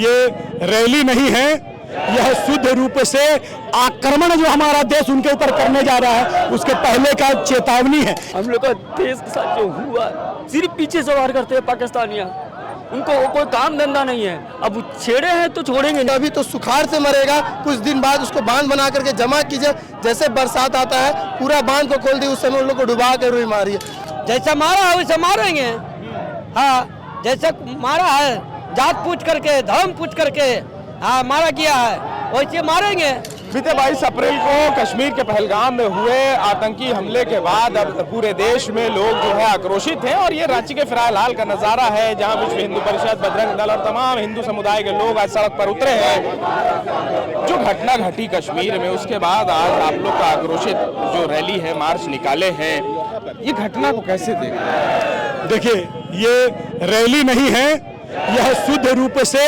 ये रैली नहीं है, यह शुद्ध रूप से आक्रमण जो हमारा देश उनके ऊपर करने जा रहा है उसके पहले का चेतावनी है। हम लोग का देश के साथ जो हुआ सिर्फ पीछे से वार करते हैं पाकिस्तानियां, उनको कोई काम धंधा नहीं है। अब छेड़े हैं तो छोड़ेंगे नहीं। अभी तो सुखाड़ से मरेगा, कुछ दिन बाद उसको बांध बना करके जमा कीजिए। जैसे बरसात आता है पूरा बांध को खोल दिए, उस समय उन लोग को डुबा कर रुई मारिए। जैसा मारा है वैसे मारेंगे। हाँ, जैसे मारा है जात पूछ करके धर्म पूछ करके मारा गया है वैसे मारेंगे। बीते 22 अप्रैल को कश्मीर के पहलगाम में हुए आतंकी हमले के बाद अब पूरे देश में लोग जो है आक्रोशित हैं और ये रांची के फिलहाल का नज़ारा है जहां विश्व हिंदू परिषद, बजरंग दल और तमाम हिंदू समुदाय के लोग आज सड़क पर उतरे हैं। जो घटना घटी कश्मीर में उसके बाद आज आप लोग का आक्रोशित जो रैली है, मार्च निकाले हैं, ये घटना को कैसे देख रहे हैं? देखिए, ये रैली नहीं है, यह शुद्ध रूप से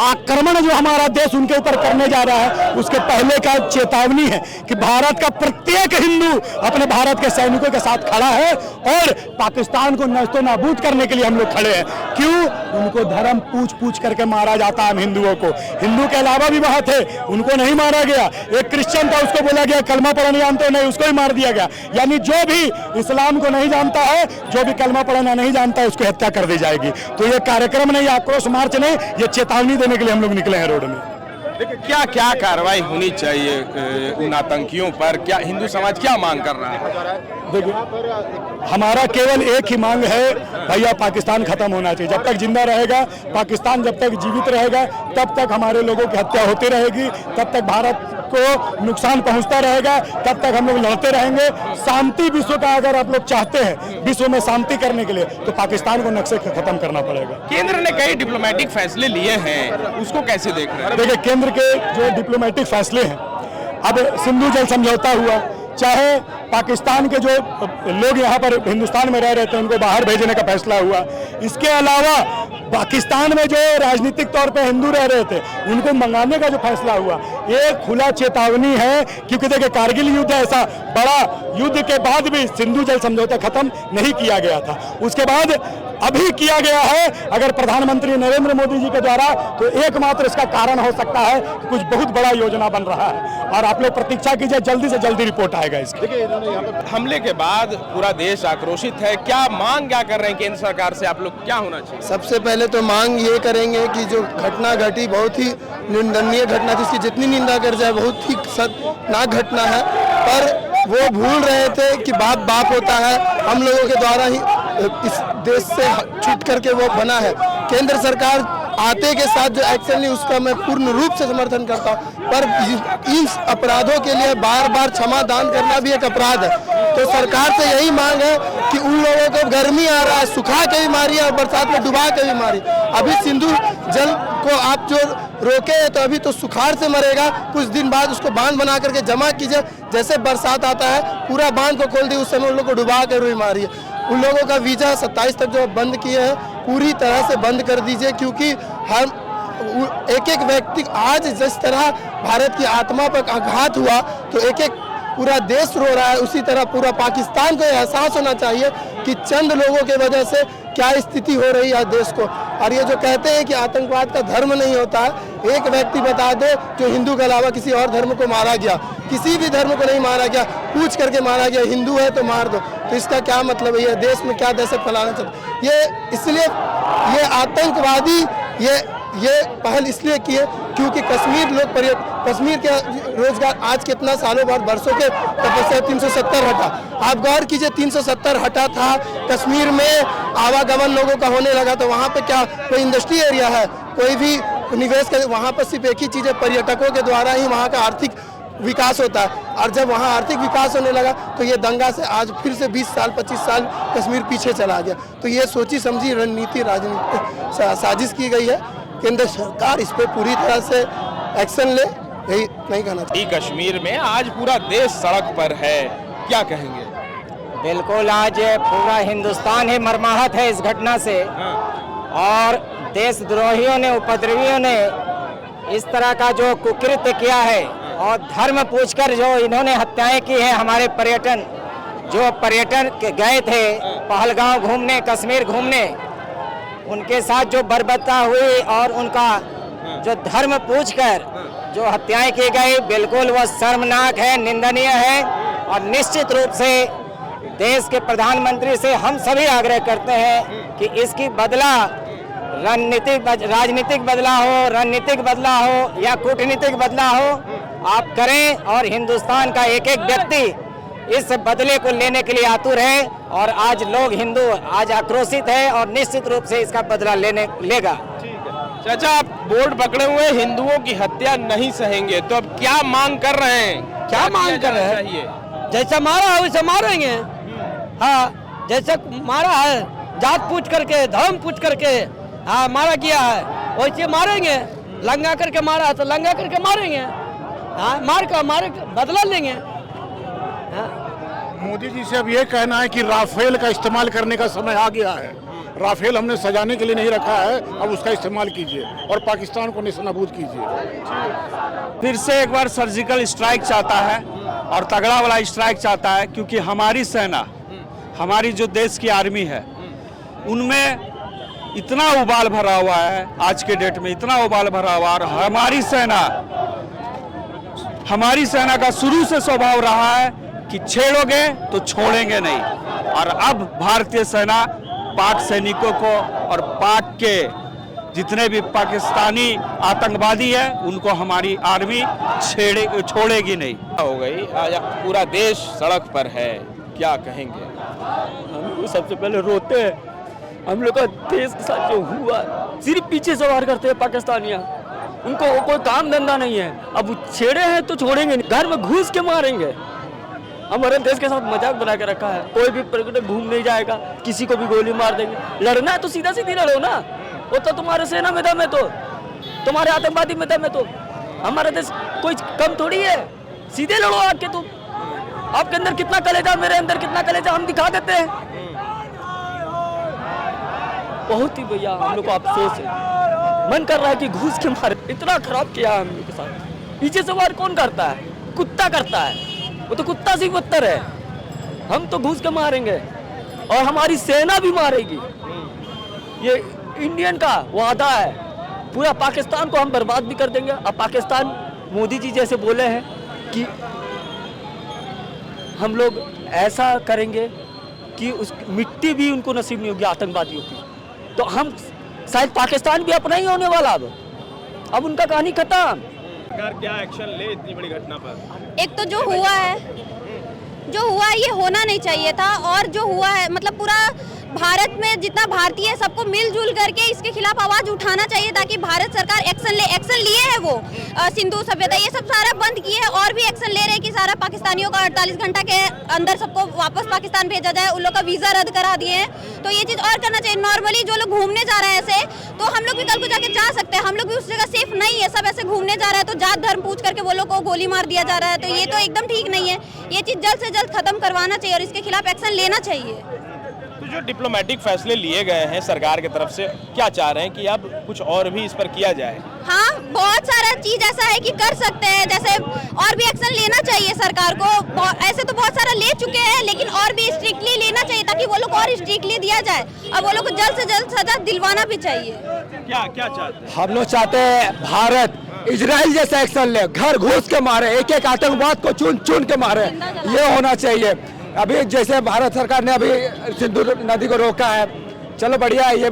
आक्रमण जो हमारा देश उनके ऊपर करने जा रहा है उसके पहले का चेतावनी है कि भारत का प्रत्येक हिंदू अपने भारत के सैनिकों के साथ खड़ा है और पाकिस्तान को नष्टो नाबूद करने के लिए हम लोग खड़े हैं। क्यों? उनको धर्म पूछ पूछ करके मारा जाता है। हम हिंदुओं को, हिंदू के अलावा भी वहां थे, उनको नहीं मारा गया। एक क्रिश्चियन था, उसको बोला गया कलमा पढ़ना जानते नहीं, उसको ही मार दिया गया। यानी जो भी इस्लाम को नहीं जानता है, जो भी कलमा पढ़ना नहीं जानता है, उसको हत्या कर दी जाएगी। तो ये कार्यक्रम नहीं, आक्रोश मार्च नहीं, ये चेतावनी देने के लिए हम लोग निकले हैं रोड में। देखिए, क्या क्या कार्रवाई होनी चाहिए उन आतंकियों पर? क्या हिंदू समाज क्या मांग कर रहा है? देखिए, हमारा केवल एक ही मांग है, भैया पाकिस्तान खत्म होना चाहिए। जब तक जिंदा रहेगा पाकिस्तान, जब तक जीवित रहेगा तब तक हमारे लोगों की हत्या होती रहेगी, तब तक भारत को नुकसान पहुंचता रहेगा, तब तक हम लोग लड़ते रहेंगे। शांति विश्व का अगर आप लोग चाहते हैं, विश्व में शांति करने के लिए, तो पाकिस्तान को नक्शे खत्म करना पड़ेगा। केंद्र ने कई डिप्लोमेटिक फैसले लिए हैं, उसको कैसे देख रहे हैं? देखिए, केंद्र के जो डिप्लोमेटिक फैसले हैं, अब सिंधु जल समझौता हुआ, चाहे पाकिस्तान के जो लोग यहाँ पर हिंदुस्तान में रह रहे थे उनको बाहर भेजने का फैसला हुआ, इसके अलावा पाकिस्तान में जो राजनीतिक तौर पे हिंदू रह रहे थे उनको मंगाने का जो फैसला हुआ, ये खुला चेतावनी है। क्योंकि देखिए, कारगिल युद्ध ऐसा बड़ा युद्ध के बाद भी सिंधु जल समझौता खत्म नहीं किया गया था, उसके बाद अभी किया गया है। अगर प्रधानमंत्री नरेंद्र मोदी जी के द्वारा, तो एकमात्र इसका कारण हो सकता है कि कुछ बहुत बड़ा योजना बन रहा है और आप लोग प्रतीक्षा कीजिए, जल्दी से जल्दी रिपोर्ट आएगा इसकी। हमले के बाद पूरा देश आक्रोशित है, क्या मांग क्या कर रहे हैं केंद्र सरकार से? आप लोग क्या होना चाहिए? सबसे पहले तो मांग ये करेंगे कि जो घटना घटी बहुत ही निंदनीय घटना थी, इसकी जितनी निंदा कर जाए बहुत ही खतरनाक घटना है। पर वो भूल रहे थे कि बाप बाप होता है, हम लोगों के द्वारा ही इस देश से छूट करके वो बना है। केंद्र सरकार आते के साथ जो एक्शन ली उसका मैं पूर्ण रूप से समर्थन करता हूँ, पर इन अपराधों के लिए बार बार क्षमा दान करना भी एक अपराध है। तो सरकार से यही मांग है कि उन लोगों को गर्मी आ रहा है, सुखा के भी मारी और बरसात में डुबा के भी मारी। अभी सिंधु जल को आप जो रोके हैं तो अभी तो सुखाड़ से मरेगा, कुछ दिन बाद उसको बांध बना करके जमा कीजिए। जैसे बरसात आता है पूरा बांध को खोल दिए, उस समय उन लोग को डुबा के रुई मारिए। उन लोगों का वीजा 27 तक जो बंद किए हैं पूरी तरह से बंद कर दीजिए, क्योंकि हर एक व्यक्ति आज जिस तरह भारत की आत्मा पर आघात हुआ तो एक पूरा देश रो रहा है, उसी तरह पूरा पाकिस्तान को एहसास होना चाहिए कि चंद लोगों के वजह से क्या स्थिति हो रही है देश को। और ये जो कहते हैं कि आतंकवाद का धर्म नहीं होता है, एक व्यक्ति बता दो जो हिंदू के अलावा किसी और धर्म को मारा गया, किसी भी धर्म को नहीं मारा गया, पूछ करके मारा गया, हिंदू है तो मार दो। तो इसका क्या मतलब है? ये देश में क्या दहशत फैलाना चाहते? ये इसलिए ये आतंकवादी ये पहल इसलिए की है क्योंकि कश्मीर के रोजगार आज कितना सालों बाद वर्षों के तपस्या 370 हटा। आप गौर कीजिए, 370 हटा था, कश्मीर में आवागमन लोगों का होने लगा तो वहाँ पे क्या कोई इंडस्ट्री एरिया है? कोई भी निवेश करे वहाँ पर सिर्फ एक ही चीज़ है, पर्यटकों के द्वारा ही वहाँ का आर्थिक विकास होता है। और जब वहाँ आर्थिक विकास होने लगा तो ये दंगा से आज फिर से 20 साल 25 साल कश्मीर पीछे चला गया। तो ये सोची समझी रणनीति राजनीति साजिश की गई है। केंद्र सरकार इस पर पूरी तरह से एक्शन ले, यही नहीं कहना चाहिए। कश्मीर में आज पूरा देश सड़क पर है, क्या कहेंगे? बिल्कुल, आज पूरा हिंदुस्तान ही मर्माहत है इस घटना से। और देशद्रोहियों ने, उपद्रवियों ने इस तरह का जो कुकृत्य किया है और धर्म पूछकर जो इन्होंने हत्याएं की है, हमारे पर्यटन गए थे पहलगाम घूमने, कश्मीर घूमने, उनके साथ जो बर्बरता हुई और उनका जो धर्म पूछकर जो हत्याएं की गई, बिल्कुल वह शर्मनाक है, निंदनीय है। और निश्चित रूप से देश के प्रधानमंत्री से हम सभी आग्रह करते हैं कि इसकी बदला राजनीतिक बदला हो, रणनीतिक बदला हो या कूटनीतिक बदला हो, आप करें। और हिंदुस्तान का एक एक व्यक्ति इस बदले को लेने के लिए आतुर है। और आज लोग हिंदू आज आक्रोशित है और निश्चित रूप से इसका बदला लेगा। चाचा, आप बोर्ड पकड़े हुए हिंदुओं की हत्या नहीं सहेंगे, तो अब क्या मांग कर रहे हैं? क्या मांग कर रहे हैं? जैसा मारा है वैसे मारेंगे। हाँ, जैसे मारा है जात पूछ करके, धर्म पूछ करके, हाँ मारा गया है, वैसे मारेंगे। लंगा करके मारा है तो लंगा करके मारेंगे। हाँ, मारे बदला लेंगे। मोदी जी से अब ये कहना है कि राफेल का इस्तेमाल करने का समय आ गया है। राफेल हमने सजाने के लिए नहीं रखा है, अब उसका इस्तेमाल कीजिए और पाकिस्तान को नेस्तनाबूद कीजिए। फिर से एक बार सर्जिकल स्ट्राइक चाहता है और तगड़ा वाला स्ट्राइक चाहता है, क्योंकि हमारी सेना, हमारी जो देश की आर्मी है, उनमें इतना उबाल भरा हुआ है, आज के डेट में इतना उबाल भरा हुआ। और हमारी सेना का शुरू से स्वभाव रहा है कि छेड़ोगे तो छोड़ेंगे नहीं। और अब भारतीय सेना पाक सैनिकों को और पाक के जितने भी पाकिस्तानी आतंकवादी है उनको हमारी आर्मी छोड़ेगी नहीं। हो गई, आज पूरा देश सड़क पर है, क्या कहेंगे? हम लोग सबसे पहले रोते हैं। हम लोग का देश के साथ जो हुआ, सिर्फ पीछे सवार करते हैं पाकिस्तानियाँ। उनको कोई काम धंधा नहीं है। अब छेड़े हैं तो छोड़ेंगे नहीं, घर में घुस के मारेंगे। हमारे देश के साथ मजाक बना के रखा है। कोई भी प्रकट घूम नहीं जाएगा, किसी को भी गोली मार देंगे। लड़ना है तो सीधा सीधी लड़ो ना। वो तो तुम्हारे सेना में दम है, तो तुम्हारे आतंकवादी में दम है, तो हमारा देश कोई कम थोड़ी है। सीधे लड़ो आके। तुम आपके अंदर कितना कलेजा, मेरे अंदर कितना कलेजा, हम दिखा देते हैं। बहुत ही भैया हम लोग को अफसोस है। मन कर रहा है कि घुस के मारे। इतना खराब किया हम लोग के साथ। पीछे सवार कौन करता है? कुत्ता करता है। वो तो कुत्ता से बदतर है। हम तो घुस के मारेंगे और हमारी सेना भी मारेगी। ये इंडियन का वादा है। पूरा पाकिस्तान को हम बर्बाद भी कर देंगे। अब पाकिस्तान, मोदी जी जैसे बोले हैं कि हम लोग ऐसा करेंगे कि उस मिट्टी भी उनको नसीब नहीं होगी आतंकवादियों की। तो हम शायद पाकिस्तान भी अपना ही होने वाला। अब उनका कहानी खत्म। सरकार क्या एक्शन ले इतनी बड़ी घटना पर? एक तो जो हुआ है ये होना नहीं चाहिए था। और जो हुआ है मतलब पूरा भारत में जितना भारतीय है सबको मिलजुल करके इसके खिलाफ आवाज उठाना चाहिए, ताकि भारत सरकार एक्शन लिए है। वो सिंधु सभ्यता ये सब सारा बंद किए है और भी एक्शन ले रहे हैं कि सारा पाकिस्तानियों का 48 घंटा के अंदर सबको वापस पाकिस्तान भेजा जाए। उन लोग का वीजा रद्द करा दिए हैं। तो ये चीज और करना चाहिए। नॉर्मली जो लोग घूमने जा रहे हैं ऐसे, तो हम लोग भी कल को जाके जा सकते हैं। हम लोग भी उस जगह सेफ नहीं है। सब ऐसे घूमने जा रहा है तो जात धर्म पूछ करके वो लोग को गोली मार दिया जा रहा है। तो ये तो एकदम ठीक नहीं है। ये चीज जल्द से जल्द खत्म करवाना चाहिए और इसके खिलाफ एक्शन लेना चाहिए। तो जो डिप्लोमेटिक फैसले लिए गए हैं सरकार की तरफ से, क्या चाह रहे हैं कि अब कुछ और भी इस पर किया जाए? हाँ, बहुत सारा चीज ऐसा है कि कर सकते हैं। जैसे और भी एक्शन लेना चाहिए सरकार को। ऐसे तो बहुत सारा ले चुके हैं, लेकिन और भी स्ट्रिक्टली लेना चाहिए ताकि वो लोग और स्ट्रिक्टली दिया जाए। अब वो लोग को जल्द से जल्द सजा दिलवाना भी चाहिए। क्या चाहते हैं? हम लोग चाहते हैं भारत इजराइल जैसा एक्शन ले, घर घुस के मारे, एक एक आतंकवाद को चुन के मारे। ये होना चाहिए। अभी जैसे भारत सरकार ने अभी सिंधु नदी को रोका है, चलो बढ़िया है, ये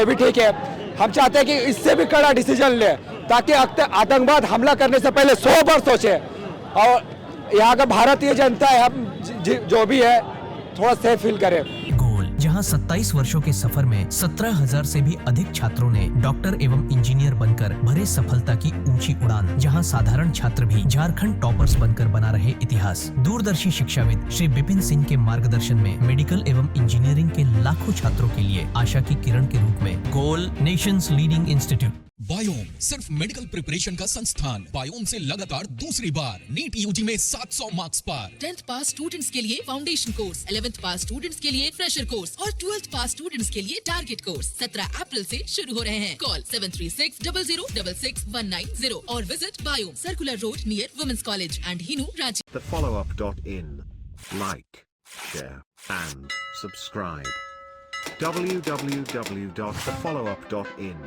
भी ठीक है। हम चाहते हैं कि इससे भी कड़ा डिसीजन ले, ताकि आतंकवाद हमला करने से पहले 100 बार सोचे। और यहाँ का भारतीय जनता है, हम जो भी है थोड़ा सेफ फील करे। जहां 27 वर्षों के सफर में 17,000 से भी अधिक छात्रों ने डॉक्टर एवं इंजीनियर बनकर भरे सफलता की ऊंची उड़ान। जहां साधारण छात्र भी झारखंड टॉपर्स बनकर बना रहे इतिहास। दूरदर्शी शिक्षाविद श्री विपिन सिंह के मार्गदर्शन में मेडिकल एवं इंजीनियरिंग के लाखों छात्रों के लिए आशा की किरण के रूप में गोल, नेशंस लीडिंग इंस्टीट्यूट। बायोम सिर्फ मेडिकल प्रिपरेशन का संस्थान। बायोम से लगातार दूसरी बार नीट यूजी में 700 मार्क्स पार। 10th पास स्टूडेंट्स के लिए फाउंडेशन कोर्स, 11th पास स्टूडेंट्स के लिए फ्रेशर कोर्स और 12th पास स्टूडेंट्स के लिए टारगेट कोर्स 17 अप्रैल से शुरू हो रहे हैं। कॉल 7360066190 और visit Biome, circular road near women's college and Hinoo, Ranchi. TheFollowUp.in. Like, share and subscribe. www.thefollowup.in